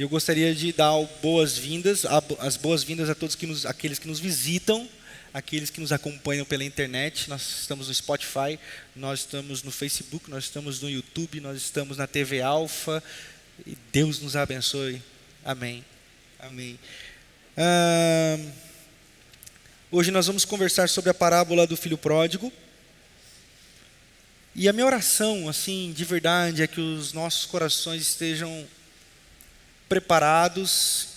Eu gostaria de dar as boas-vindas a todos aqueles que nos visitam, aqueles que nos acompanham pela internet. Nós estamos no Spotify, nós estamos no Facebook, nós estamos no YouTube, nós estamos na TV Alfa. E Deus nos abençoe. Amém. Amém. Hoje nós vamos conversar sobre a parábola do filho pródigo. E a minha oração, assim, de verdade, é que os nossos corações estejam preparados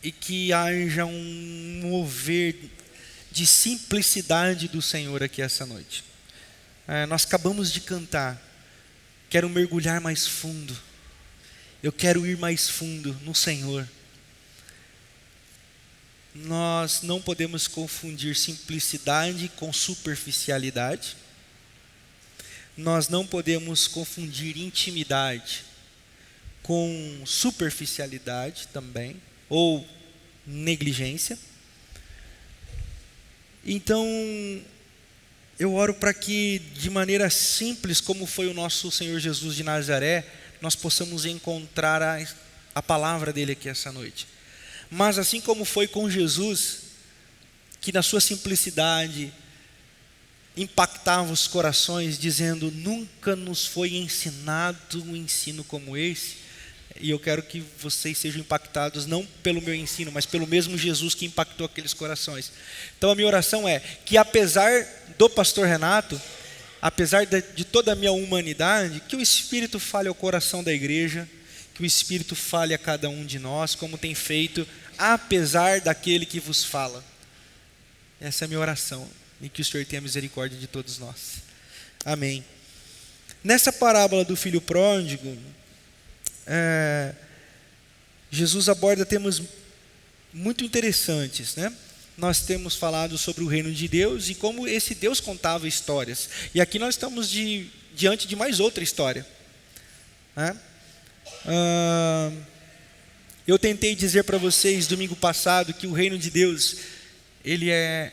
e que haja um mover de simplicidade do Senhor aqui essa noite. Nós acabamos de cantar. Quero mergulhar mais fundo. Eu quero ir mais fundo no Senhor. Nós não podemos confundir simplicidade com superficialidade. Nós não podemos confundir intimidade com superficialidade também, ou negligência. Então, eu oro para que, de maneira simples, como foi o nosso Senhor Jesus de Nazaré, nós possamos encontrar a palavra dele aqui essa noite. Mas assim como foi com Jesus, que na sua simplicidade impactava os corações, dizendo: nunca nos foi ensinado um ensino como esse. E eu quero que vocês sejam impactados não pelo meu ensino, mas pelo mesmo Jesus que impactou aqueles corações. Então a minha oração é que, apesar do pastor Renato, apesar de toda a minha humanidade, que o Espírito fale ao coração da igreja, que o Espírito fale a cada um de nós, como tem feito, apesar daquele que vos fala. Essa é a minha oração, e que o Senhor tenha misericórdia de todos nós. Amém. Nessa parábola do filho pródigo, Jesus aborda temas muito interessantes, né? Nós temos falado sobre o reino de Deus e como esse Deus contava histórias. E aqui nós estamos diante de mais outra história, né? Eu tentei dizer para vocês domingo passado que o reino de Deus, ele é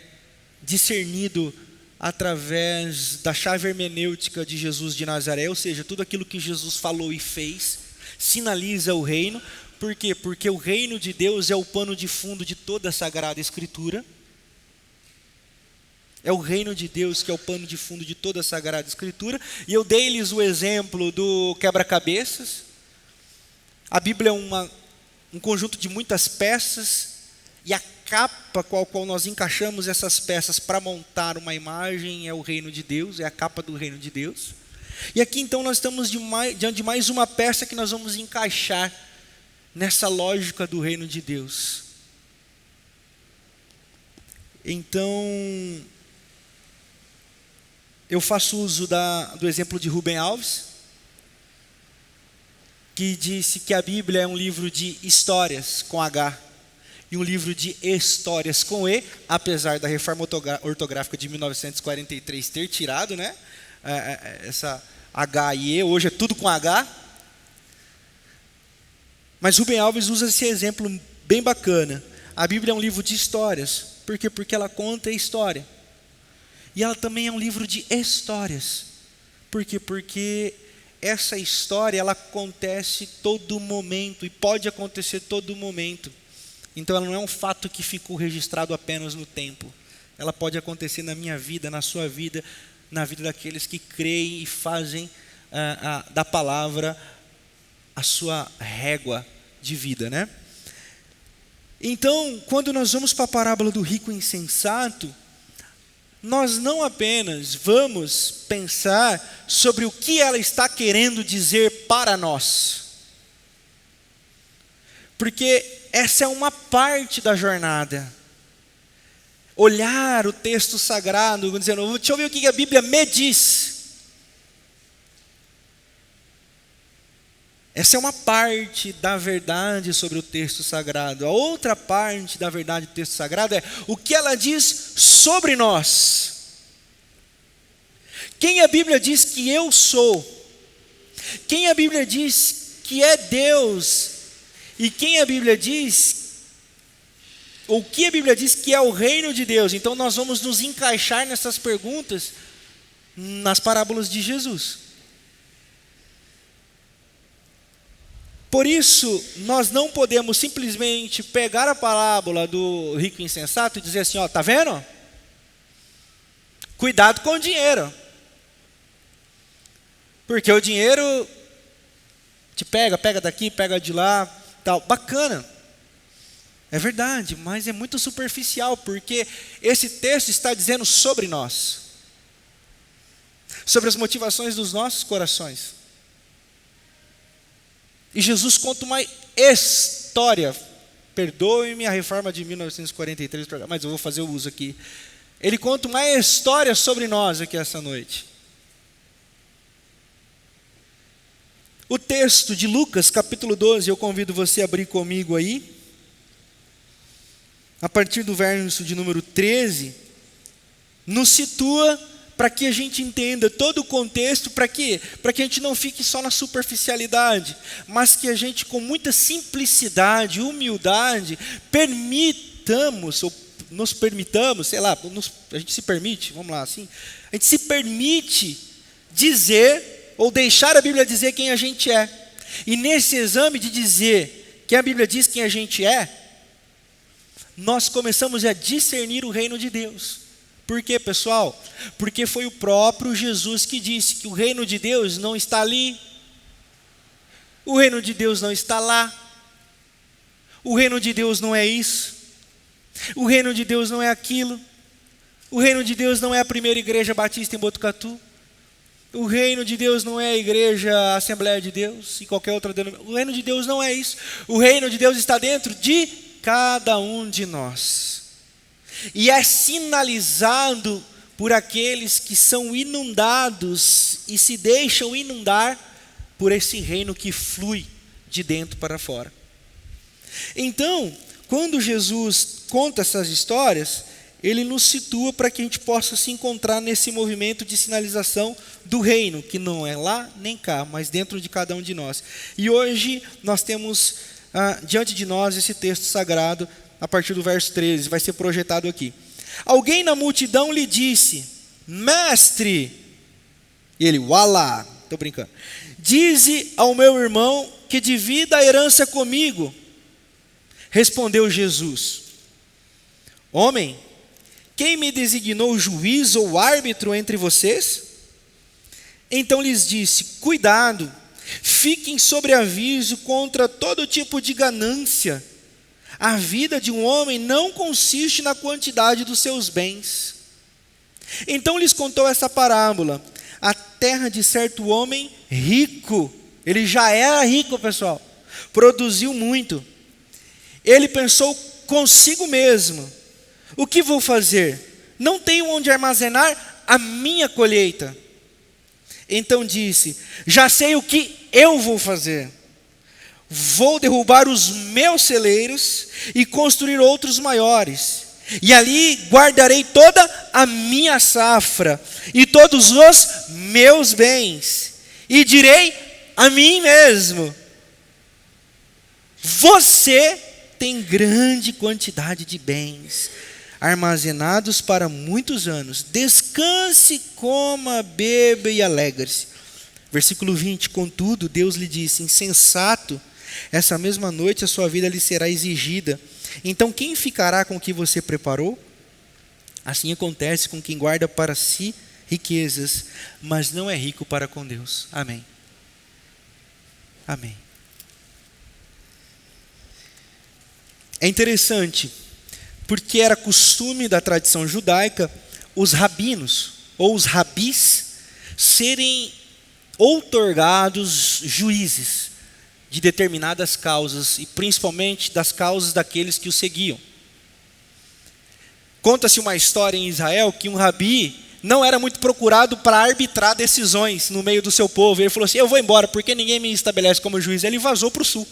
discernido através da chave hermenêutica de Jesus de Nazaré, ou seja, tudo aquilo que Jesus falou e fez sinaliza o reino. Por quê? Porque o reino de Deus é o pano de fundo de toda a Sagrada Escritura. É o reino de Deus que é o pano de fundo de toda a Sagrada Escritura. E eu dei-lhes o exemplo do quebra-cabeças. A Bíblia é um conjunto de muitas peças, e a capa com a qual nós encaixamos essas peças para montar uma imagem é o reino de Deus, é a capa do reino de Deus. E aqui então nós estamos diante de mais uma peça que nós vamos encaixar nessa lógica do reino de Deus. Então, eu faço uso do exemplo de Rubem Alves, que disse que a Bíblia é um livro de histórias com H e um livro de histórias com E, apesar da reforma ortográfica de 1943 ter tirado, né, essa H e E, hoje é tudo com H. Mas Rubem Alves usa esse exemplo bem bacana. A Bíblia é um livro de histórias. Por quê? Porque ela conta a história. E ela também é um livro de histórias. Por quê? Porque essa história, ela acontece todo momento, e pode acontecer todo momento. Então ela não é um fato que ficou registrado apenas no tempo. Ela pode acontecer na minha vida, na sua vida, na vida daqueles que creem e fazem da palavra a sua régua de vida, né? Então, quando nós vamos para a parábola do rico insensato, nós não apenas vamos pensar sobre o que ela está querendo dizer para nós, porque essa é uma parte da jornada. Olhar o texto sagrado, dizendo: deixa eu ver o que a Bíblia me diz. Essa é uma parte da verdade sobre o texto sagrado. A outra parte da verdade do texto sagrado é o que ela diz sobre nós. Quem a Bíblia diz que eu sou? Quem a Bíblia diz que é Deus? E quem a Bíblia diz, ou que a Bíblia diz que é o reino de Deus? Então nós vamos nos encaixar nessas perguntas nas parábolas de Jesus. Por isso, nós não podemos simplesmente pegar a parábola do rico insensato e dizer assim, ó, tá vendo? Cuidado com o dinheiro. Porque o dinheiro te pega daqui, pega de lá, tal. Bacana. É verdade, mas é muito superficial, porque esse texto está dizendo sobre nós. Sobre as motivações dos nossos corações. E Jesus conta uma história. Perdoe-me a reforma de 1943, mas eu vou fazer o uso aqui. Ele conta uma história sobre nós aqui essa noite. O texto de Lucas, capítulo 12, eu convido você a abrir comigo aí. A partir do verso de número 13, nos situa para que a gente entenda todo o contexto, para quê? Para que a gente não fique só na superficialidade, mas que a gente, com muita simplicidade, humildade, nos permitamos, sei lá, a gente se permite, vamos lá, assim, a gente se permite dizer, ou deixar a Bíblia dizer quem a gente é. E nesse exame de dizer que a Bíblia diz quem a gente é, nós começamos a discernir o reino de Deus. Por quê, pessoal? Porque foi o próprio Jesus que disse que o reino de Deus não está ali, o reino de Deus não está lá, o reino de Deus não é isso, o reino de Deus não é aquilo, o reino de Deus não é a primeira igreja batista em Botucatu, o reino de Deus não é a igreja Assembleia de Deus e qualquer outra denominação. O reino de Deus não é isso. O reino de Deus está dentro de cada um de nós. E é sinalizado por aqueles que são inundados e se deixam inundar por esse reino que flui de dentro para fora. Então, quando Jesus conta essas histórias, ele nos situa para que a gente possa se encontrar nesse movimento de sinalização do reino, que não é lá nem cá, mas dentro de cada um de nós. E hoje nós temos diante de nós esse texto sagrado, a partir do verso 13, vai ser projetado aqui. Alguém na multidão lhe disse, mestre, e ele, ualá, estou brincando, dize ao meu irmão que divida a herança comigo. Respondeu Jesus, homem, quem me designou juiz ou árbitro entre vocês? Então lhes disse, cuidado, fiquem sobre aviso contra todo tipo de ganância. A vida de um homem não consiste na quantidade dos seus bens. Então lhes contou essa parábola. A terra de certo homem rico, ele já era rico, pessoal, produziu muito. Ele pensou consigo mesmo, o que vou fazer? Não tenho onde armazenar a minha colheita. Então disse, já sei o que eu vou fazer. Vou derrubar os meus celeiros e construir outros maiores. E ali guardarei toda a minha safra e todos os meus bens. E direi a mim mesmo, você tem grande quantidade de bens armazenados para muitos anos. Descanse, coma, beba e alegre-se. Versículo 20, contudo, Deus lhe disse, insensato, essa mesma noite a sua vida lhe será exigida. Então quem ficará com o que você preparou? Assim acontece com quem guarda para si riquezas, mas não é rico para com Deus. Amém. Amém. É interessante, porque era costume da tradição judaica os rabinos, ou os rabis, serem outorgados juízes de determinadas causas, e principalmente das causas daqueles que o seguiam. Conta-se uma história em Israel que um rabi não era muito procurado para arbitrar decisões no meio do seu povo. Ele falou assim, eu vou embora, porque ninguém me estabelece como juiz. Ele vazou para o sul,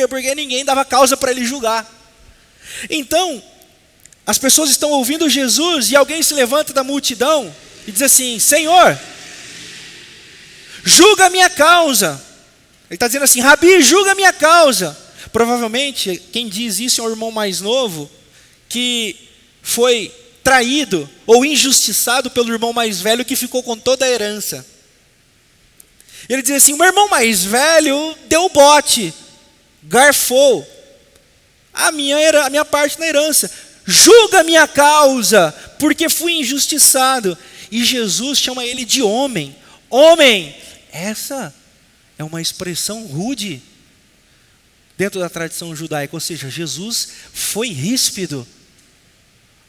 porque ninguém dava causa para ele julgar. Então, as pessoas estão ouvindo Jesus e alguém se levanta da multidão e diz assim, Senhor, julga a minha causa. Ele está dizendo assim, Rabi, julga a minha causa. Provavelmente, quem diz isso é um irmão mais novo, que foi traído ou injustiçado pelo irmão mais velho que ficou com toda a herança. Ele diz assim: o meu irmão mais velho deu o bote, garfou a minha parte na herança, julga a minha causa, porque fui injustiçado. E Jesus chama ele de homem. Homem, essa é uma expressão rude dentro da tradição judaica, ou seja, Jesus foi ríspido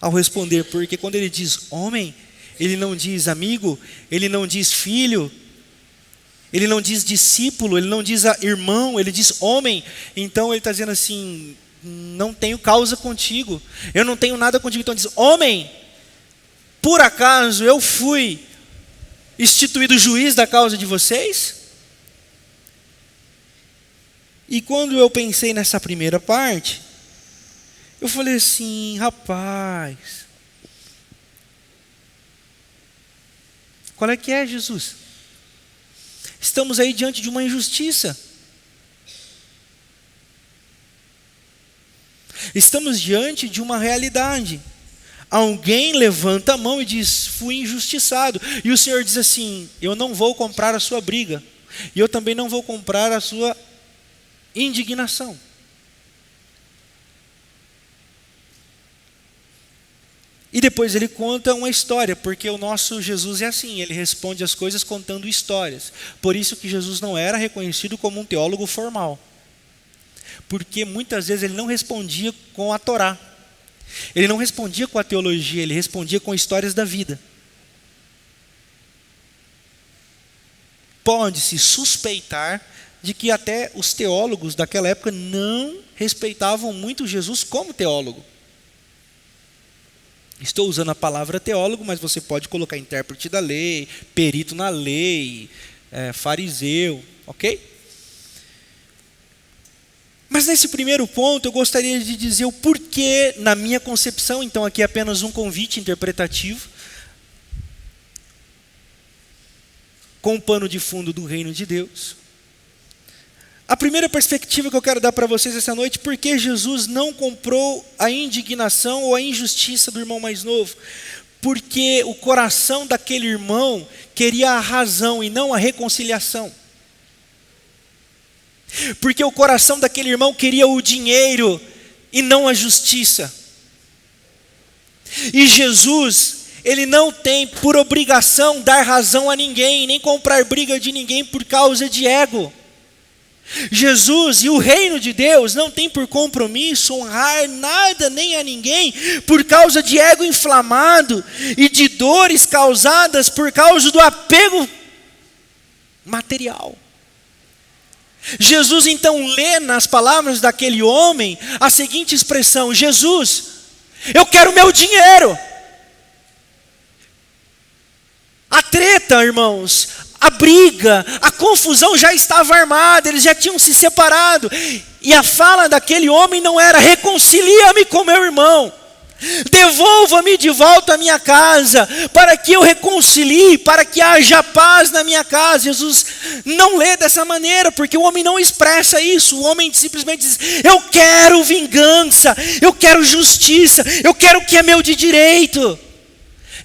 ao responder, porque quando ele diz homem, ele não diz amigo, ele não diz filho, ele não diz discípulo, ele não diz irmão, ele diz homem. Então ele está dizendo assim: não tenho causa contigo, eu não tenho nada contigo. Então ele diz: homem, por acaso eu fui instituído juiz da causa de vocês? E quando eu pensei nessa primeira parte, eu falei assim: rapaz, qual é que é, Jesus? Estamos aí diante de uma injustiça. Estamos diante de uma realidade. Alguém levanta a mão e diz: fui injustiçado. E o Senhor diz assim: eu não vou comprar a sua briga. E eu também não vou comprar a sua indignação. E depois ele conta uma história, porque o nosso Jesus é assim, ele responde as coisas contando histórias. Por isso que Jesus não era reconhecido como um teólogo formal. Porque muitas vezes ele não respondia com a Torá. Ele não respondia com a teologia, ele respondia com histórias da vida. Pode-se suspeitar de que até os teólogos daquela época não respeitavam muito Jesus como teólogo. Estou usando a palavra teólogo, mas você pode colocar intérprete da lei, perito na lei, fariseu, ok? Mas nesse primeiro ponto eu gostaria de dizer o porquê, na minha concepção, então aqui é apenas um convite interpretativo, com o pano de fundo do reino de Deus. A primeira perspectiva que eu quero dar para vocês essa noite: por que Jesus não comprou a indignação ou a injustiça do irmão mais novo? Porque o coração daquele irmão queria a razão e não a reconciliação. Porque o coração daquele irmão queria o dinheiro e não a justiça. E Jesus, ele não tem por obrigação dar razão a ninguém, nem comprar briga de ninguém por causa de ego. Jesus e o reino de Deus não tem por compromisso honrar nada nem a ninguém por causa de ego inflamado e de dores causadas por causa do apego material. Jesus então lê nas palavras daquele homem a seguinte expressão: Jesus, eu quero meu dinheiro. A treta, irmãos, a briga, a confusão já estava armada, eles já tinham se separado. E a fala daquele homem não era: reconcilia-me com meu irmão, devolva-me de volta a minha casa, para que eu reconcilie, para que haja paz na minha casa. Jesus não lê dessa maneira, porque o homem não expressa isso. O homem simplesmente diz: eu quero vingança, eu quero justiça, eu quero o que é meu de direito.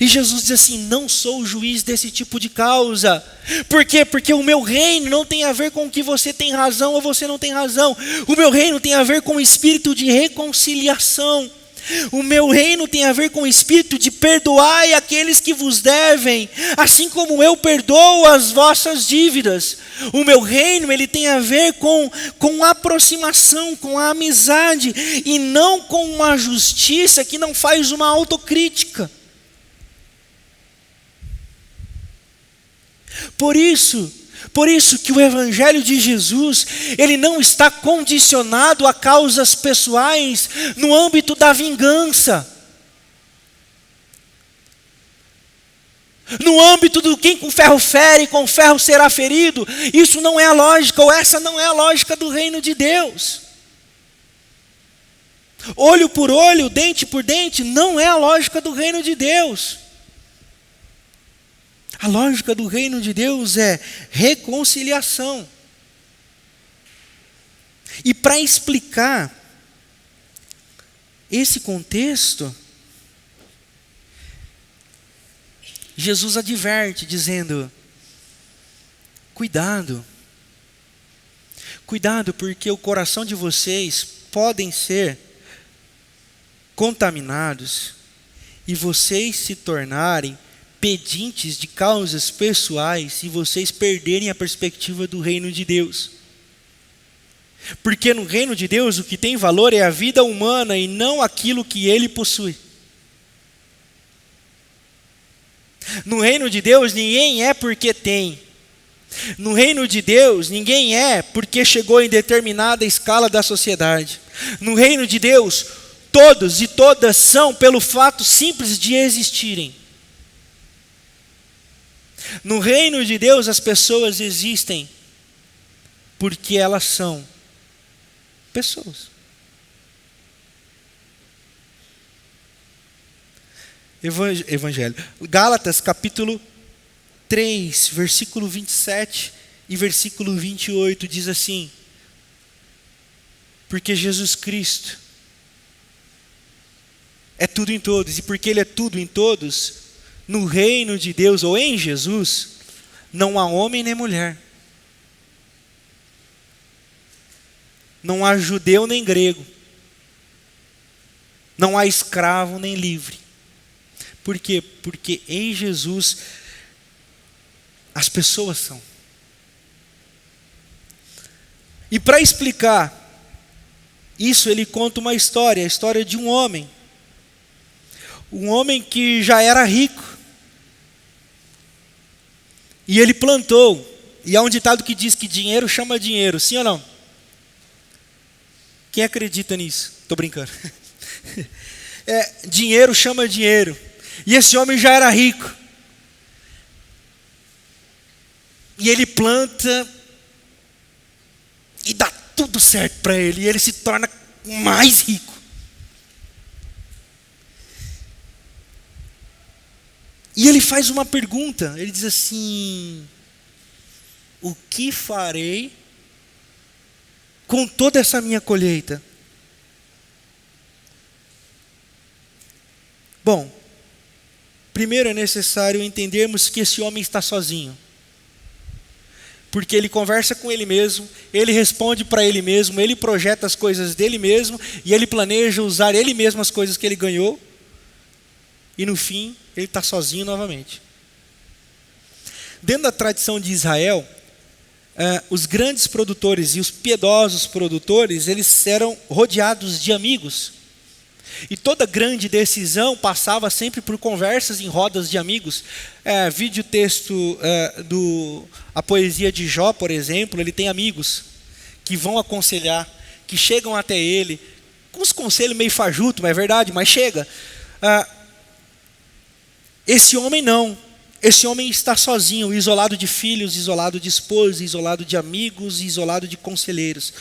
E Jesus diz assim: não sou o juiz desse tipo de causa. Por quê? Porque o meu reino não tem a ver com que você tem razão ou você não tem razão. O meu reino tem a ver com o espírito de reconciliação. O meu reino tem a ver com o espírito de perdoai aqueles que vos devem, assim como eu perdoo as vossas dívidas. O meu reino, ele tem a ver com aproximação, com a amizade, e não com uma justiça que não faz uma autocrítica. Por isso que o Evangelho de Jesus, ele não está condicionado a causas pessoais no âmbito da vingança. No âmbito do quem com ferro fere, com ferro será ferido. Isso não é a lógica, ou essa não é a lógica do reino de Deus. Olho por olho, dente por dente, não é a lógica do reino de Deus. A lógica do reino de Deus é reconciliação. E para explicar esse contexto, Jesus adverte dizendo: Cuidado. Cuidado, porque o coração de vocês podem ser contaminados e vocês se tornarem pedintes de causas pessoais e vocês perderem a perspectiva do reino de Deus. Porque no reino de Deus o que tem valor é a vida humana e não aquilo que ele possui. No reino de Deus ninguém é porque tem. No reino de Deus ninguém é porque chegou em determinada escala da sociedade. No reino de Deus todos e todas são pelo fato simples de existirem. No reino de Deus as pessoas existem porque elas são pessoas. Evangelho. Gálatas capítulo 3, versículo 27 e versículo 28 diz assim: porque Jesus Cristo é tudo em todos, e porque Ele é tudo em todos, no reino de Deus, ou em Jesus, não há homem nem mulher, não há judeu nem grego, não há escravo nem livre. Por quê? Porque em Jesus as pessoas são. E para explicar isso, ele conta uma história, a história de um homem que já era rico, e ele plantou, e há um ditado que diz que dinheiro chama dinheiro, sim ou não? Quem acredita nisso? Estou brincando. Dinheiro chama dinheiro, e esse homem já era rico, e ele planta, e dá tudo certo para ele, e ele se torna mais rico. E ele faz uma pergunta, ele diz assim: o que farei com toda essa minha colheita? Bom, primeiro é necessário entendermos que esse homem está sozinho. Porque ele conversa com ele mesmo, ele responde para ele mesmo, ele projeta as coisas dele mesmo, e ele planeja usar ele mesmo as coisas que ele ganhou, e no fim, ele está sozinho novamente. Dentro da tradição de Israel, os grandes produtores e os piedosos produtores, eles eram rodeados de amigos. E toda grande decisão passava sempre por conversas em rodas de amigos. Vide o texto a poesia de Jó, por exemplo, ele tem amigos que vão aconselhar, que chegam até ele, com uns conselhos meio fajuto, mas é verdade, mas chega. Esse homem não. Esse homem está sozinho, isolado de filhos, isolado de esposa, isolado de amigos, isolado de conselheiros.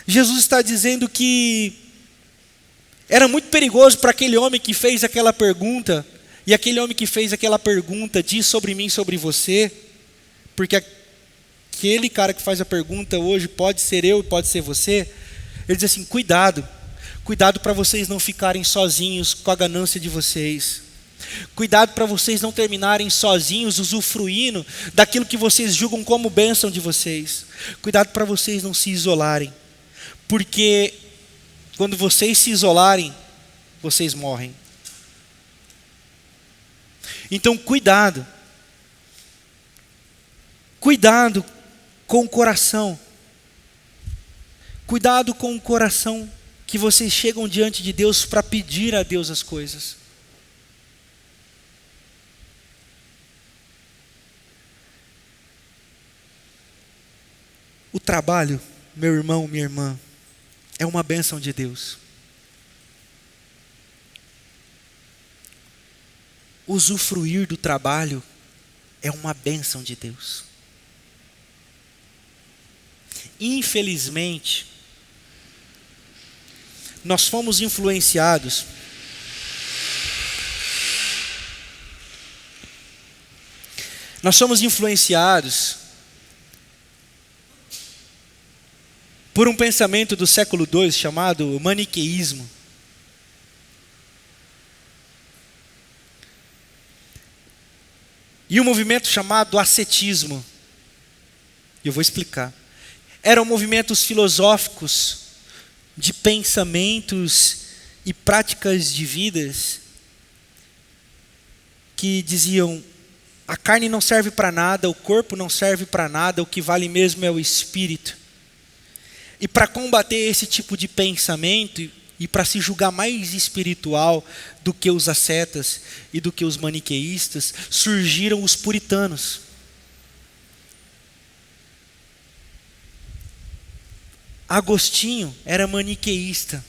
Jesus está dizendo que era muito perigoso para aquele homem que fez aquela pergunta, e aquele homem que fez aquela pergunta diz sobre mim, sobre você, porque aquele cara que faz a pergunta hoje pode ser eu e pode ser você. Ele diz assim: cuidado para vocês não ficarem sozinhos com a ganância de vocês. Cuidado para vocês não terminarem sozinhos, usufruindo daquilo que vocês julgam como bênção de vocês. Cuidado para vocês não se isolarem, porque quando vocês se isolarem, vocês morrem. Então cuidado com o coração. Cuidado com o coração que vocês chegam diante de Deus para pedir a Deus as coisas. O trabalho, meu irmão, minha irmã, é uma bênção de Deus. Usufruir do trabalho é uma bênção de Deus. Infelizmente, nós fomos influenciados por um pensamento do século II chamado maniqueísmo. E um movimento chamado ascetismo. E eu vou explicar. Eram movimentos filosóficos, de pensamentos e práticas de vidas que diziam: a carne não serve para nada, o corpo não serve para nada, o que vale mesmo é o espírito. E para combater esse tipo de pensamento e para se julgar mais espiritual do que os ascetas e do que os maniqueístas, surgiram os puritanos. Agostinho era maniqueísta,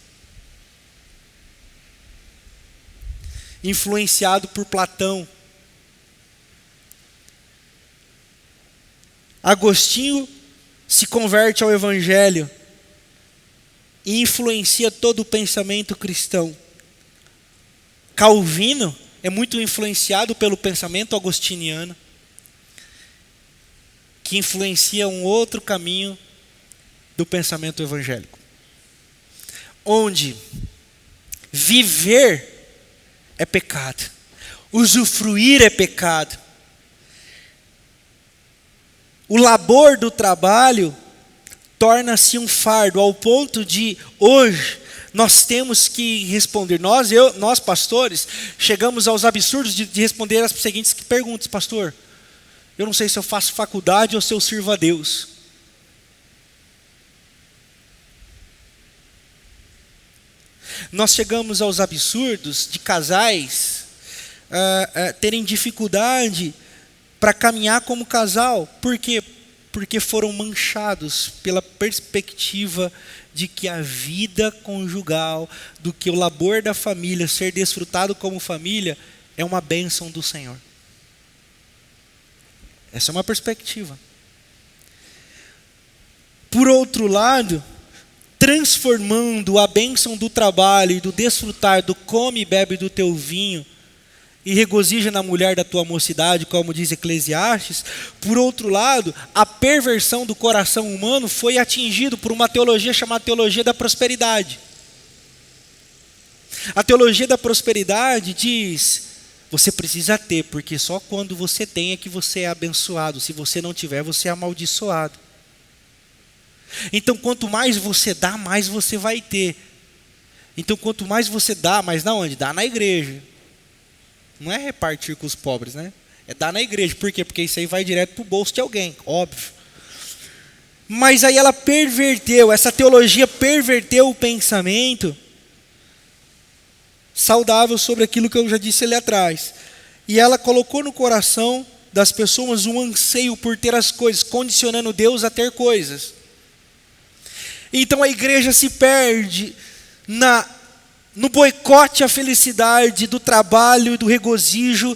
influenciado por Platão. Agostinho se converte ao Evangelho e influencia todo o pensamento cristão. Calvino é muito influenciado pelo pensamento agostiniano, que influencia um outro caminho do pensamento evangélico, onde viver é pecado, usufruir é pecado, o labor do trabalho torna-se um fardo, ao ponto de hoje nós temos que responder, nós pastores, chegamos aos absurdos de responder as seguintes perguntas: pastor, eu não sei se eu faço faculdade ou se eu sirvo a Deus. Nós chegamos aos absurdos de casais terem dificuldade para caminhar como casal. Por quê? Porque foram manchados pela perspectiva de que a vida conjugal, do que o labor da família, ser desfrutado como família, é uma bênção do Senhor. Essa é uma perspectiva. Por outro lado, transformando a bênção do trabalho e do desfrutar do come e bebe do teu vinho e regozija na mulher da tua mocidade, como diz Eclesiastes. Por outro lado, a perversão do coração humano foi atingido por uma teologia chamada teologia da prosperidade. A teologia da prosperidade diz: você precisa ter, porque só quando você tem é que você é abençoado. Se você não tiver, você é amaldiçoado. Então, quanto mais você dá, mais você vai ter. Então, quanto mais você dá, mas na onde? Dá na igreja. Não é repartir com os pobres, né? É dar na igreja. Por quê? Porque isso aí vai direto para o bolso de alguém, óbvio. Mas aí ela perverteu, essa teologia perverteu o pensamento saudável sobre aquilo que eu já disse ali atrás. E ela colocou no coração das pessoas um anseio por ter as coisas, condicionando Deus a ter coisas. Então a igreja se perde no boicote à felicidade, do trabalho, do regozijo,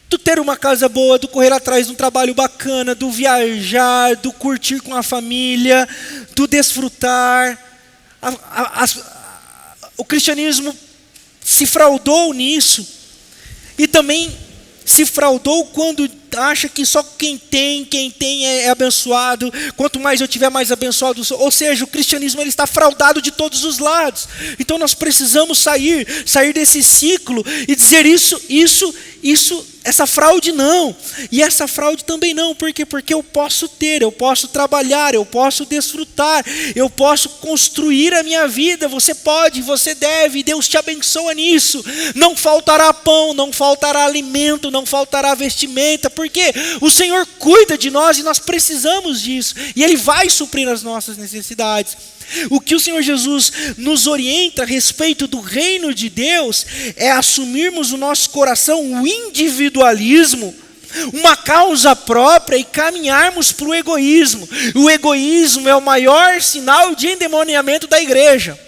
do ter uma casa boa, do correr atrás de um trabalho bacana, do viajar, do curtir com a família, do desfrutar. O cristianismo se fraudou nisso, e também se fraudou quando acha que só quem tem é abençoado. Quanto mais eu tiver, mais abençoado. Ou seja, o cristianismo ele está fraudado de todos os lados. Então nós precisamos sair desse ciclo e dizer essa fraude não, e essa fraude também não. Por quê? Porque eu posso ter, eu posso trabalhar, eu posso desfrutar, eu posso construir a minha vida. Você pode, você deve, Deus te abençoa nisso. Não faltará pão, não faltará alimento, não faltará vestimenta, porque o Senhor cuida de nós e nós precisamos disso, e Ele vai suprir as nossas necessidades. O que o Senhor Jesus nos orienta a respeito do reino de Deus é assumirmos no nosso coração o individualismo, uma causa própria, e caminharmos para o egoísmo. O egoísmo é o maior sinal de endemoniamento da igreja.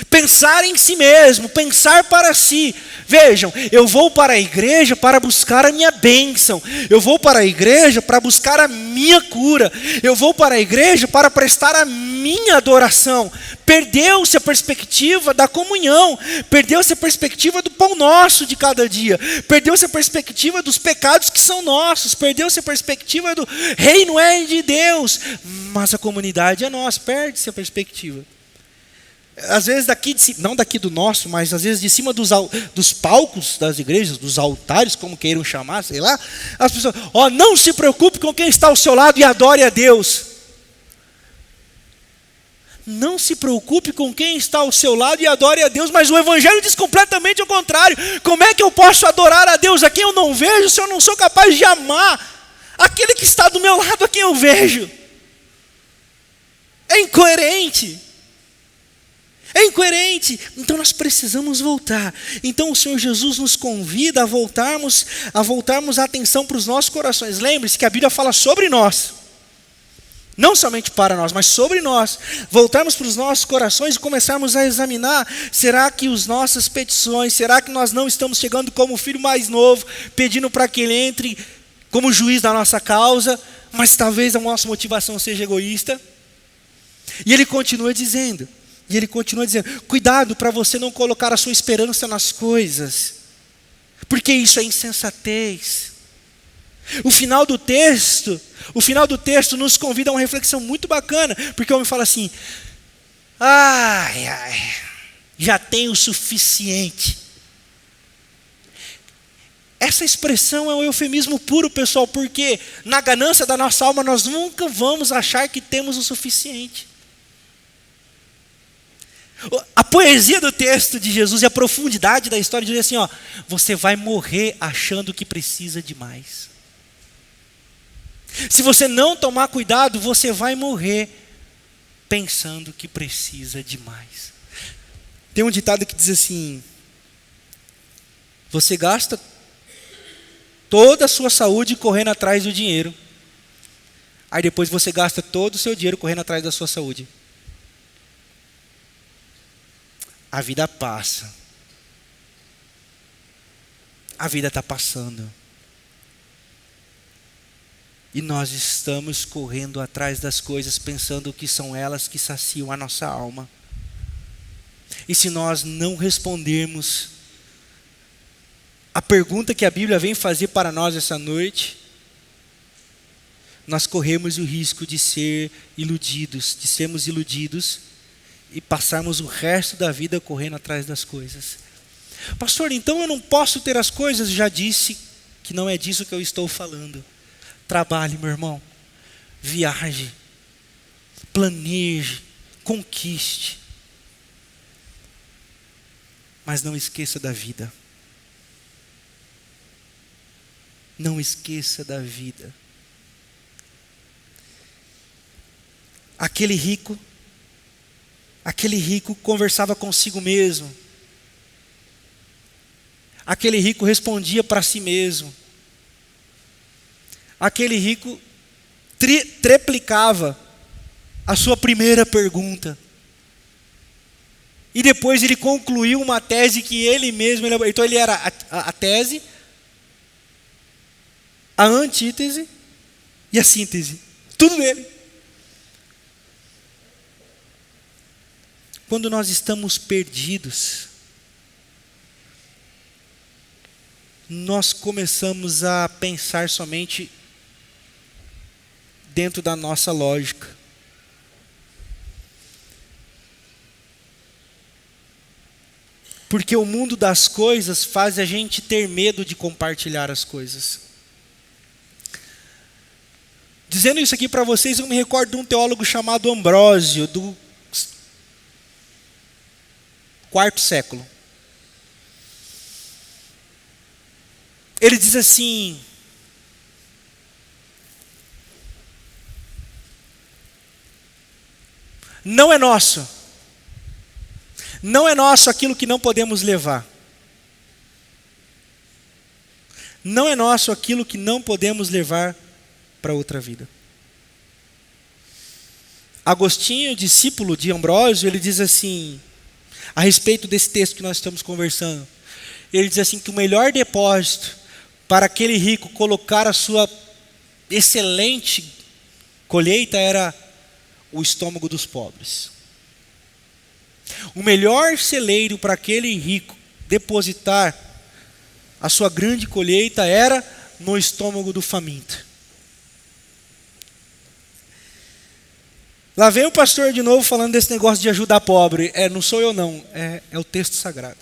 Pensar em si mesmo, pensar para si. Vejam, eu vou para a igreja para buscar a minha bênção, eu vou para a igreja para buscar a minha cura, eu vou para a igreja para prestar a minha adoração. Perdeu-se a perspectiva da comunhão, perdeu-se a perspectiva do pão nosso de cada dia, perdeu-se a perspectiva dos pecados que são nossos, perdeu-se a perspectiva do reino é de Deus, mas a comunidade é nossa. Perde-se a perspectiva. às vezes não daqui do nosso, mas às vezes de cima dos palcos das igrejas, dos altares, como queiram chamar, sei lá, as pessoas, não se preocupe com quem está ao seu lado e adore a Deus. Não se preocupe com quem está ao seu lado e adore a Deus, mas o Evangelho diz completamente o contrário. Como é que eu posso adorar a Deus a quem eu não vejo, se eu não sou capaz de amar aquele que está do meu lado a quem eu vejo? É incoerente. É incoerente. Então nós precisamos voltar. Então o Senhor Jesus nos convida a voltarmos a atenção para os nossos corações. Lembre-se que a Bíblia fala sobre nós. Não somente para nós, mas sobre nós. Voltarmos para os nossos corações e começarmos a examinar. Será que as nossas petições, será que nós não estamos chegando como o filho mais novo, pedindo para que ele entre como juiz da nossa causa, mas talvez a nossa motivação seja egoísta? E ele continua dizendo, cuidado para você não colocar a sua esperança nas coisas, porque isso é insensatez. O final do texto nos convida a uma reflexão muito bacana, porque o homem fala assim: já tenho o suficiente. Essa expressão é um eufemismo puro, pessoal, porque na ganância da nossa alma nós nunca vamos achar que temos o suficiente. A poesia do texto de Jesus e a profundidade da história diz assim: você vai morrer achando que precisa de mais. Se você não tomar cuidado, você vai morrer pensando que precisa de mais. Tem um ditado que diz assim: você gasta toda a sua saúde correndo atrás do dinheiro, aí depois você gasta todo o seu dinheiro correndo atrás da sua saúde. A vida passa. A vida está passando. E nós estamos correndo atrás das coisas, pensando que são elas que saciam a nossa alma. E se nós não respondermos a pergunta que a Bíblia vem fazer para nós essa noite, nós corremos o risco de sermos iludidos e passarmos o resto da vida correndo atrás das coisas. Pastor, então eu não posso ter as coisas? Já disse que não é disso que eu estou falando. Trabalhe, meu irmão, viaje, planeje, conquiste, mas não esqueça da vida. Não esqueça da vida. Aquele rico conversava consigo mesmo. Aquele rico respondia para si mesmo. Aquele rico triplicava a sua primeira pergunta. E depois ele concluiu uma tese que ele mesmo elaborou. Então ele era a tese, a antítese e a síntese. Tudo nele. Quando nós estamos perdidos, nós começamos a pensar somente dentro da nossa lógica. Porque o mundo das coisas faz a gente ter medo de compartilhar as coisas. Dizendo isso aqui para vocês, eu me recordo de um teólogo chamado Ambrósio, do IV século. Ele diz assim: não é nosso aquilo que não podemos levar. Não é nosso aquilo que não podemos levar para outra vida. Agostinho, discípulo de Ambrósio, ele diz assim, a respeito desse texto que nós estamos conversando, ele diz assim, que o melhor depósito para aquele rico colocar a sua excelente colheita era o estômago dos pobres. O melhor celeiro para aquele rico depositar a sua grande colheita era no estômago do faminto. Lá vem o pastor de novo falando desse negócio de ajudar pobre. Não sou eu não, é o texto sagrado.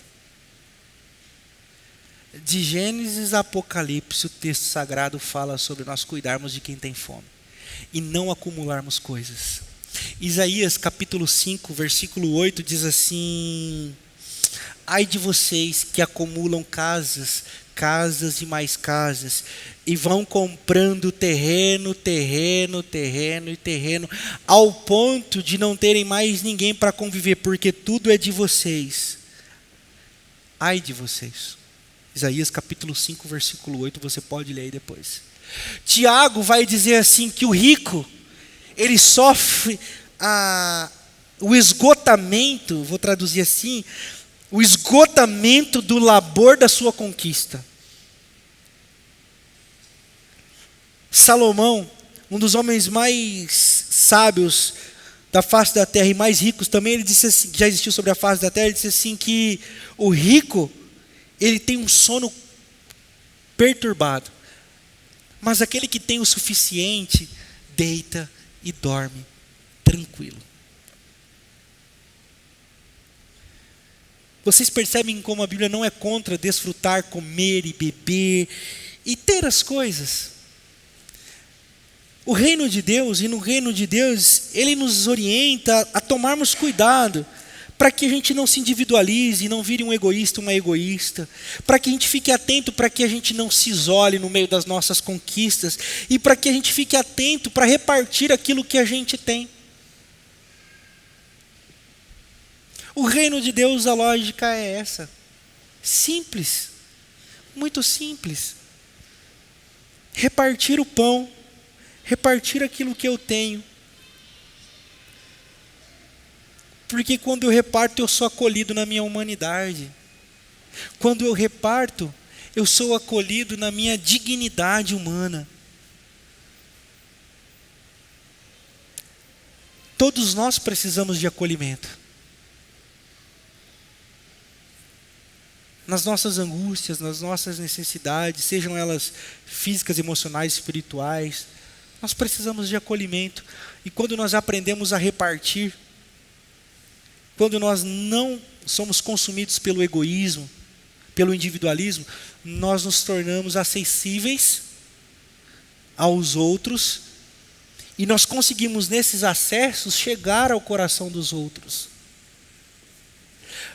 De Gênesis a Apocalipse, o texto sagrado fala sobre nós cuidarmos de quem tem fome e não acumularmos coisas. Isaías capítulo 5, versículo 8 diz assim: ai de vocês que acumulam casas, casas e mais casas, e vão comprando terreno, ao ponto de não terem mais ninguém para conviver, porque tudo é de vocês. Ai de vocês. Isaías capítulo 5, versículo 8, você pode ler aí depois. Tiago vai dizer assim que o rico, ele sofre o esgotamento, vou traduzir assim, o esgotamento do labor da sua conquista. Salomão, um dos homens mais sábios da face da terra e mais ricos também, ele disse assim, já existiu sobre a face da terra, ele disse assim que o rico, ele tem um sono perturbado, mas aquele que tem o suficiente, deita e dorme tranquilo. Vocês percebem como a Bíblia não é contra desfrutar, comer e beber e ter as coisas. O reino de Deus, e no reino de Deus, Ele nos orienta a tomarmos cuidado, para que a gente não se individualize, não vire um egoísta, uma egoísta, para que a gente fique atento, para que a gente não se isole no meio das nossas conquistas, e para que a gente fique atento para repartir aquilo que a gente tem. O reino de Deus, a lógica é essa, simples, muito simples, repartir o pão, repartir aquilo que eu tenho, porque quando eu reparto eu sou acolhido na minha humanidade, quando eu reparto eu sou acolhido na minha dignidade humana. Todos nós precisamos de acolhimento, nas nossas angústias, nas nossas necessidades, sejam elas físicas, emocionais, espirituais, nós precisamos de acolhimento. E quando nós aprendemos a repartir, quando nós não somos consumidos pelo egoísmo, pelo individualismo, nós nos tornamos acessíveis aos outros e nós conseguimos nesses acessos chegar ao coração dos outros.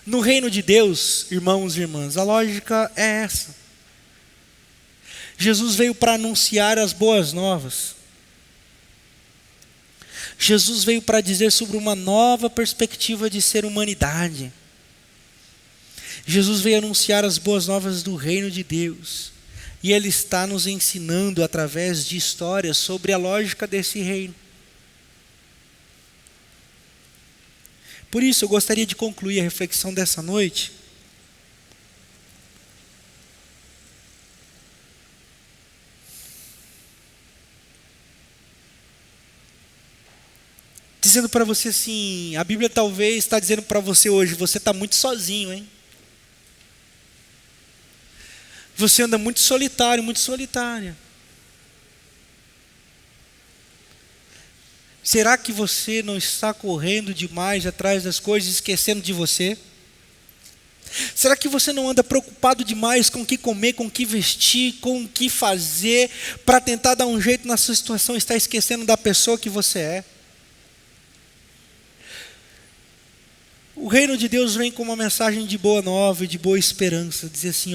No reino de Deus, irmãos e irmãs, a lógica é essa. Jesus veio para anunciar as boas novas. Jesus veio para dizer sobre uma nova perspectiva de ser humanidade. Jesus veio anunciar as boas novas do reino de Deus. E Ele está nos ensinando através de histórias sobre a lógica desse reino. Por isso eu gostaria de concluir a reflexão dessa noite dizendo para você assim, a Bíblia talvez está dizendo para você hoje, você está muito sozinho, hein? Você anda muito solitário, muito solitária. Será que você não está correndo demais atrás das coisas, esquecendo de você? Será que você não anda preocupado demais com o que comer, com o que vestir, com o que fazer, para tentar dar um jeito na sua situação e está esquecendo da pessoa que você é? O reino de Deus vem com uma mensagem de boa nova e de boa esperança. Dizer assim,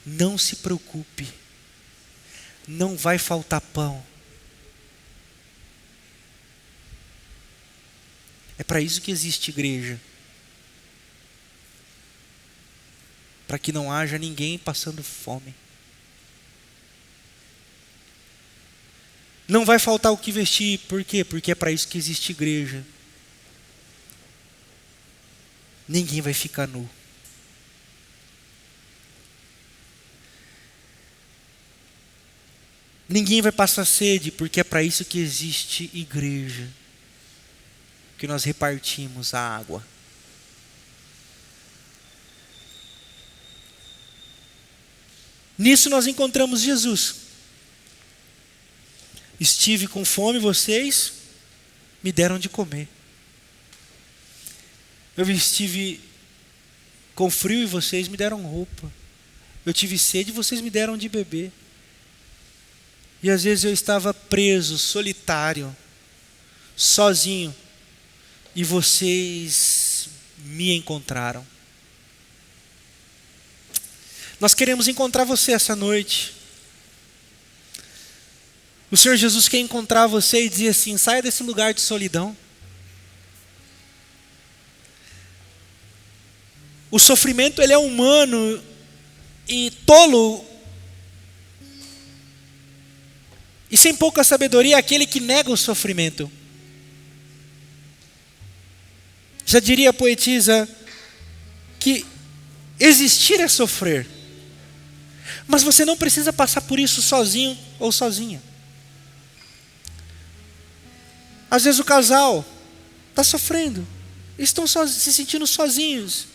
não se preocupe, não vai faltar pão. É para isso que existe igreja. Para que não haja ninguém passando fome. Não vai faltar o que vestir, por quê? Porque é para isso que existe igreja. Ninguém vai ficar nu. Ninguém vai passar sede, porque é para isso que existe igreja. Que nós repartimos a água. Nisso nós encontramos Jesus. Estive com fome, vocês me deram de comer. Eu estive com frio e vocês me deram roupa. Eu tive sede e vocês me deram de beber. E às vezes eu estava preso, solitário, sozinho, e vocês me encontraram. Nós queremos encontrar você essa noite. O Senhor Jesus quer encontrar você e dizer assim: saia desse lugar de solidão. O sofrimento, ele é humano e tolo, e sem pouca sabedoria é aquele que nega o sofrimento. Já diria a poetisa que existir é sofrer, mas você não precisa passar por isso sozinho ou sozinha. Às vezes o casal está sofrendo, estão se sentindo sozinhos.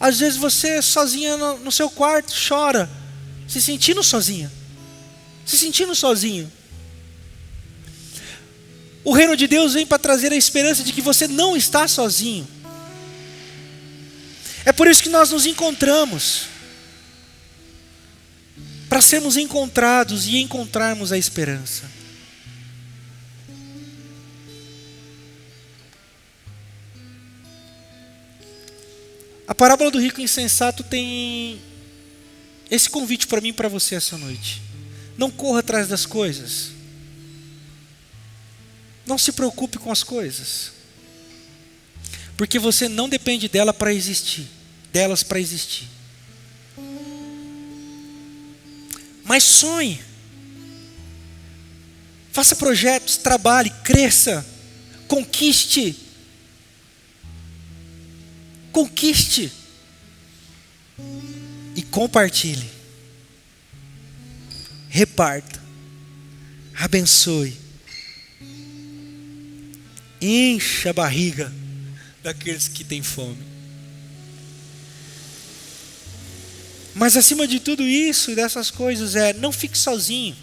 Às vezes você sozinha no seu quarto chora, se sentindo sozinha, se sentindo sozinho. O reino de Deus vem para trazer a esperança de que você não está sozinho. É por isso que nós nos encontramos, para sermos encontrados e encontrarmos a esperança. A parábola do rico insensato tem esse convite para mim e para você essa noite. Não corra atrás das coisas. Não se preocupe com as coisas. Porque você não depende delas para existir. Mas sonhe. Faça projetos, trabalhe, cresça, conquiste. Conquiste e compartilhe, reparta, abençoe, encha a barriga daqueles que têm fome. Mas acima de tudo isso e dessas coisas não fique sozinho.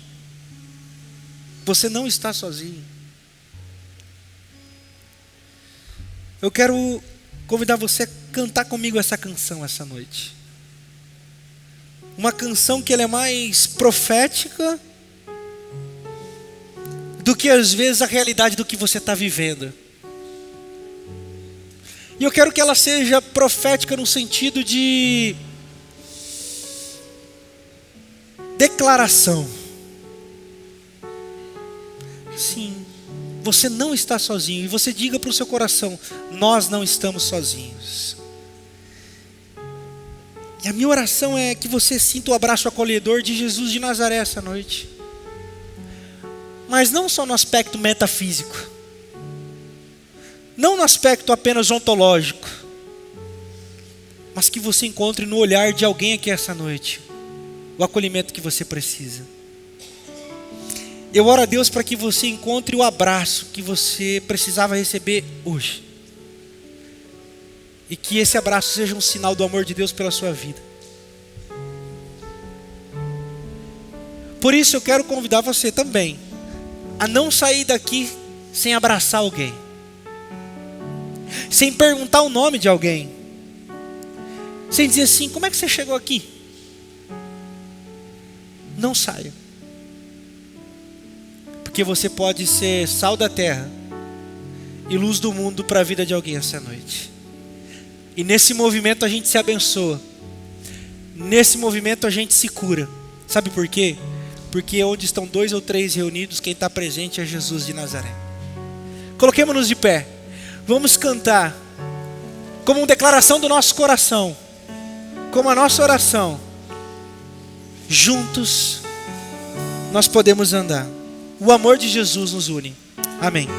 Você não está sozinho. Eu quero convidar você a cantar comigo essa canção essa noite. Uma canção que ela é mais profética do que às vezes a realidade do que você está vivendo. E eu quero que ela seja profética no sentido de declaração. Sim. Você não está sozinho. E você diga para o seu coração: nós não estamos sozinhos. E a minha oração é que você sinta o abraço acolhedor de Jesus de Nazaré essa noite. Mas não só no aspecto metafísico. Não no aspecto apenas ontológico. Mas que você encontre no olhar de alguém aqui essa noite o acolhimento que você precisa. Eu oro a Deus para que você encontre o abraço que você precisava receber hoje. E que esse abraço seja um sinal do amor de Deus pela sua vida. Por isso eu quero convidar você também a não sair daqui sem abraçar alguém, sem perguntar o nome de alguém, sem dizer assim: como é que você chegou aqui? Não saia. Porque você pode ser sal da terra e luz do mundo para a vida de alguém essa noite. E nesse movimento a gente se abençoa. Nesse movimento a gente se cura. Sabe por quê? Porque onde estão 2 ou 3 reunidos, quem está presente é Jesus de Nazaré. Coloquemos-nos de pé. Vamos cantar como uma declaração do nosso coração, como a nossa oração. Juntos nós podemos andar. O amor de Jesus nos une. Amém.